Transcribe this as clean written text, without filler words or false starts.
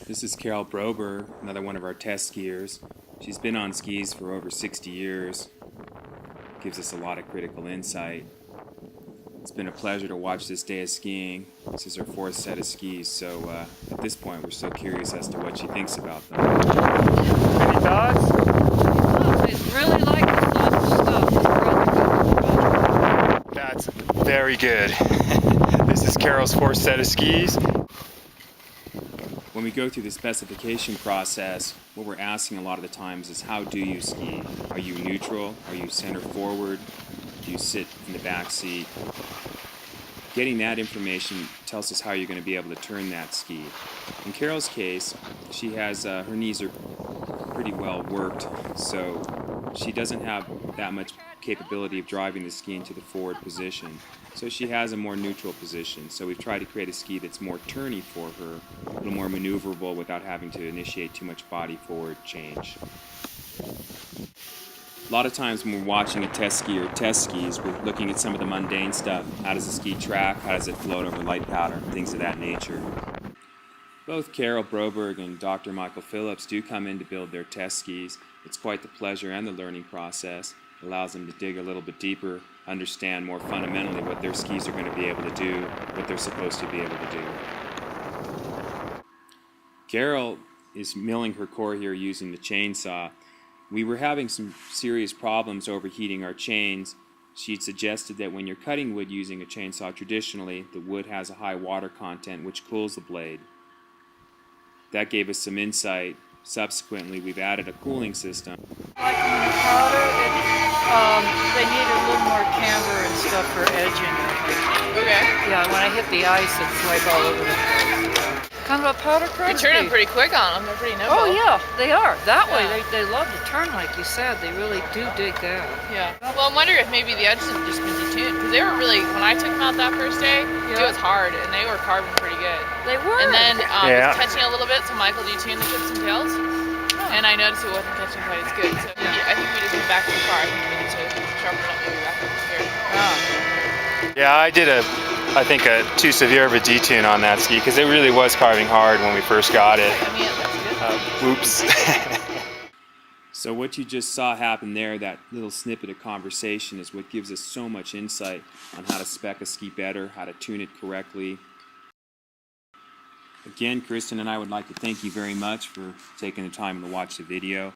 This is Carol Broberg, another one of our test skiers. She's been on skis for over 60 years. Gives us a lot of critical insight. It's been a pleasure to watch this day of skiing. This is her fourth set of skis, so at this point we're still curious as to what she thinks about them. Any thoughts? It's really like the soft stuff. That's very good. This is Carol's fourth set of skis. When we go through the specification process, what we're asking a lot of the times is, how do you ski? Are you neutral? Are you center forward? Do you sit in the back seat? Getting that information tells us how you're going to be able to turn that ski. In Carol's case, she has her knees are pretty well worked, so she doesn't have that much capability of driving the ski into the forward position. So she has a more neutral position. So we've tried to create a ski that's more turny for her, a little more maneuverable without having to initiate too much body forward change. A lot of times when we're watching a test ski or test skis, we're looking at some of the mundane stuff. How does the ski track? How does it float over light powder? Things of that nature. Both Carol Broberg and Dr. Michael Phillips do come in to build their test skis. It's quite the pleasure and the learning process. It allows them to dig a little bit deeper, understand more fundamentally what their skis are going to be able to do, what they're supposed to be able to do. Carol is milling her core here using the chainsaw. We were having some serious problems overheating our chains. She'd suggested that when you're cutting wood using a chainsaw traditionally, the wood has a high water content which cools the blade. That gave us some insight. Subsequently, we've added a cooling system. Like in the powder, they need a little more camber and stuff for edging. Okay. Yeah, when I hit the ice, it's like all over the place. Kind of a powder You crust. turn them pretty quick on them. They're pretty nimble. Oh yeah, they are. That way, Yeah. they love to turn, like you said. They really do dig that. Yeah. Well, I'm wondering if maybe the edges have just been detuned, because they were really, when I took them out that first day, it was hard, and they were carving pretty good. They were. And then Yeah. it's catching a little bit, so Michael detuned the tips and tails, and I noticed it wasn't catching quite as good. So I think we just went back too far. I think we need to sharpen it up maybe back up here. Yeah, I did I think a too severe of a detune on that ski because it really was carving hard when we first got it. I mean, it looks good. Oops. So what you just saw happen there, that little snippet of conversation, is what gives us so much insight on how to spec a ski better, how to tune it correctly. Again, Kristen and I would like to thank you very much for taking the time to watch the video.